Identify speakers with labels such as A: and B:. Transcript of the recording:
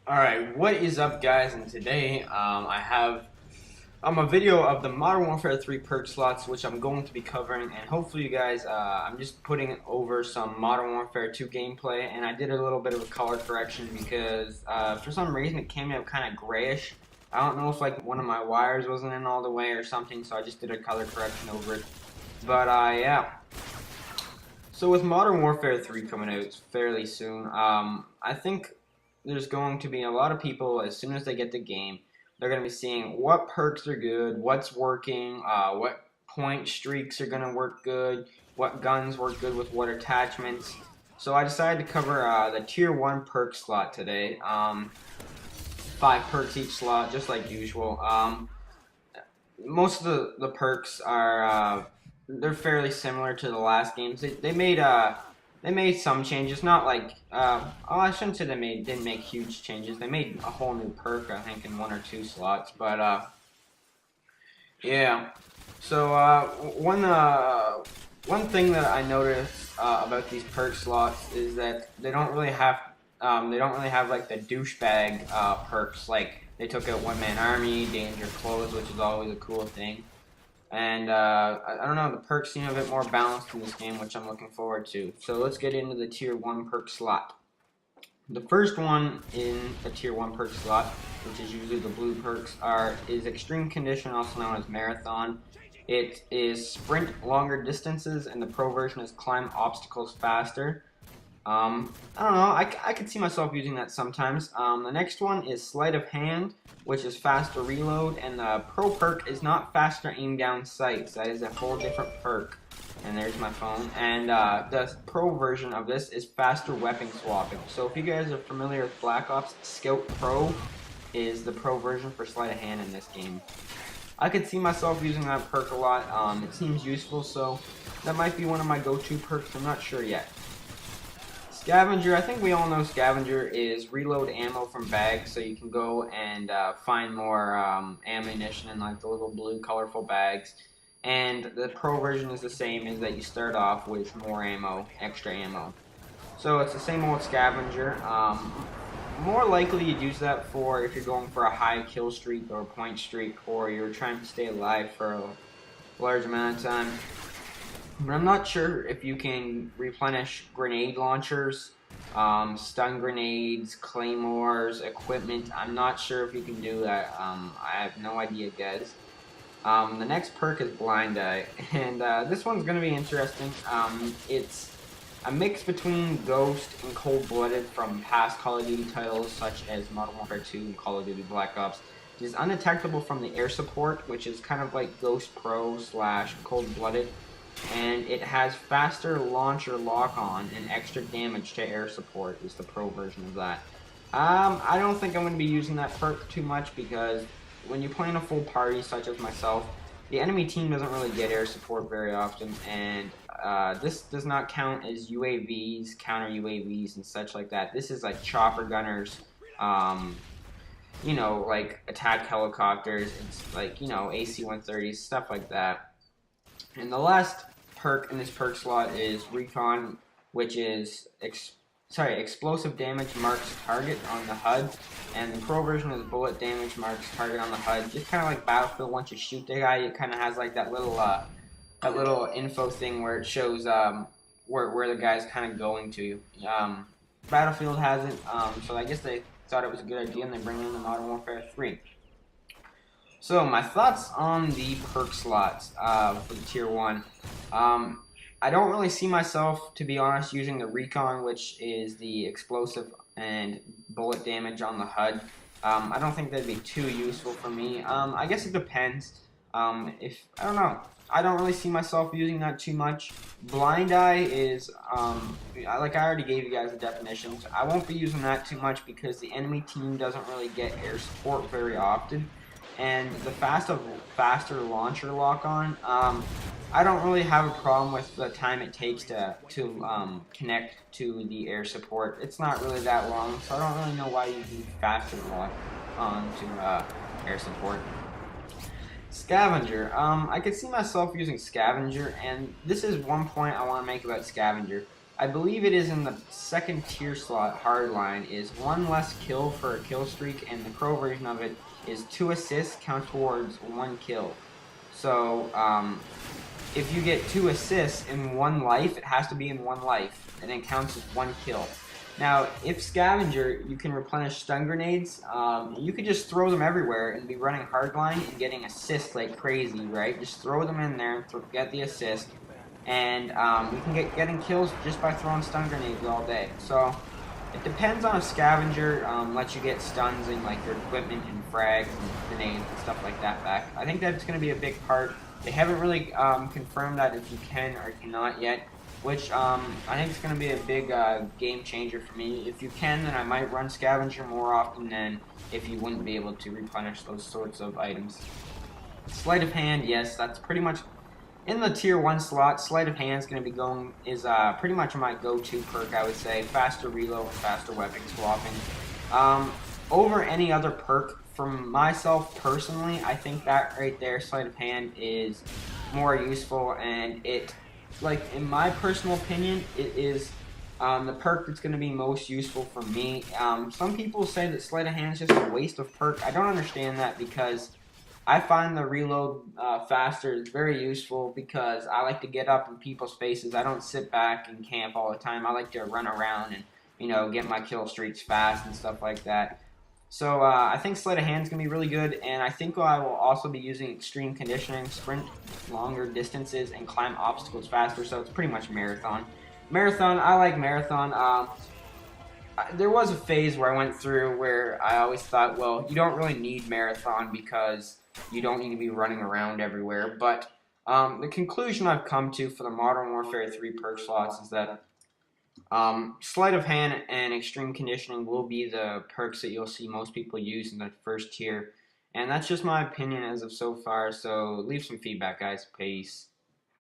A: Alright, what is up guys, and today I have a video of the Modern Warfare 3 perk slots, which I'm going to be covering, and hopefully you guys, I'm just putting over some Modern Warfare 2 gameplay, and I did a little bit of a color correction because for some reason it came out kind of grayish. I don't know if like one of my wires wasn't in all the way or something, so I just did a color correction over it. But yeah. So with Modern Warfare 3 coming out fairly soon, I think there's going to be a lot of people, as soon as they get the game, they're going to be seeing what perks are good, what's working, what point streaks are going to work good, what guns work good with what attachments. So I decided to cover the Tier 1 perk slot today. 5 perks each slot, just like usual. Most of the perks are they're fairly similar to the last games. They made some changes, not like oh, I shouldn't say didn't make huge changes. They made a whole new perk, I think, in 1 or 2 slots. But yeah. So one thing that I noticed about these perk slots is that they don't really have like the douchebag perks. Like they took out One Man Army, Danger Clothes, which is always a cool thing. And I don't know, the perks seem a bit more balanced in this game, which I'm looking forward to. So let's get into the Tier 1 perk slot. The first one in a Tier 1 perk slot, which is usually the blue perks, is Extreme Condition, also known as Marathon. It is sprint longer distances, and the pro version is climb obstacles faster. I don't know, I could see myself using that sometimes. The next one is Sleight of Hand, which is faster reload, and the pro perk is not faster aim down sights. That is a whole different perk. And there's my phone. And the pro version of this is faster weapon swapping. So if you guys are familiar with Black Ops, Scout Pro is the pro version for Sleight of Hand in this game. I could see myself using that perk a lot. It seems useful, so that might be one of my go-to perks. I'm not sure yet. Scavenger, I think we all know Scavenger is reload ammo from bags, so you can go and find more ammunition in like the little blue colorful bags. And the pro version is the same, is that you start off with more ammo, extra ammo. So it's the same old Scavenger. More likely you'd use that for if you're going for a high kill streak or a point streak, or you're trying to stay alive for a large amount of time. But I'm not sure if you can replenish grenade launchers, stun grenades, claymores, equipment. I'm not sure if you can do that. I have no idea, guys. The next perk is Blind Eye, and this one's going to be interesting. It's a mix between Ghost and Cold Blooded from past Call of Duty titles such as Modern Warfare 2 and Call of Duty Black Ops. It is undetectable from the air support, which is kind of like Ghost Pro / Cold Blooded. And it has faster launcher lock-on and extra damage to air support is the pro version of that. I don't think I'm going to be using that perk too much because when you play in a full party such as myself, the enemy team doesn't really get air support very often, and this does not count as UAVs, counter UAVs, and such like that. This is like chopper gunners, you know, like attack helicopters, it's like, you know, AC-130s, stuff like that. And the last perk in this perk slot is Recon, which is explosive damage marks target on the HUD, and the pro version is bullet damage marks target on the HUD. Just kind of like Battlefield, once you shoot the guy, it kind of has like that little info thing where it shows where the guy's kind of going to. Battlefield has it, so I guess they thought it was a good idea, and they bring in the Modern Warfare 3. So my thoughts on the perk slots for the Tier 1. I don't really see myself, to be honest, using the Recon, which is the explosive and bullet damage on the HUD. I don't think that'd be too useful for me. I guess it depends. I don't know. I don't really see myself using that too much. Blind Eye is, like I already gave you guys the definitions. I won't be using that too much because the enemy team doesn't really get air support very often. And the faster launcher lock-on, I don't really have a problem with the time it takes to connect to the air support. It's not really that long, so I don't really know why you need faster lock-on to air support. Scavenger. I could see myself using Scavenger, and this is one point I want to make about Scavenger. I believe it is in the second tier slot. Hardline is one less kill for a kill streak, and the pro version of it is 2 assists count towards 1 kill. So if you get 2 assists in 1 life, it has to be in 1 life, and it counts as 1 kill. Now, if Scavenger, you can replenish stun grenades. You could just throw them everywhere and be running hardline and getting assists like crazy, right? Just throw them in there, get the assist, and we can get getting kills just by throwing stun grenades all day. So it depends on if Scavenger lets you get stuns in like your equipment and frags and grenades and stuff like that back. I think that's going to be a big part. They haven't really confirmed that if you can or cannot yet, which I think is going to be a big game changer for me. If you can, then I might run Scavenger more often than if you wouldn't be able to replenish those sorts of items. Sleight of Hand, yes, that's pretty much in the tier 1 slot. Sleight of Hand is going to be going is pretty much my go-to perk, I would say. Faster reload, faster weapon swapping. Over any other perk, from myself personally, I think that right there, Sleight of Hand, is more useful, and it, like, in my personal opinion, it is the perk that's going to be most useful for me. Some people say that Sleight of Hand is just a waste of perk. I don't understand that, because I find the reload faster is very useful, because I like to get up in people's faces. I don't sit back and camp all the time. I like to run around and, get my kill streaks fast and stuff like that. So I think Sleight of Hand is going to be really good, and I think I will also be using Extreme Conditioning, sprint longer distances, and climb obstacles faster, so it's pretty much Marathon. Marathon, I like Marathon. There was a phase where I went through where I always thought, well, you don't really need Marathon because you don't need to be running around everywhere. But the conclusion I've come to for the Modern Warfare 3 perk slots is that Sleight of Hand and Extreme Conditioning will be the perks that you'll see most people use in the first tier. And that's just my opinion as of so far, so leave some feedback, guys. Peace.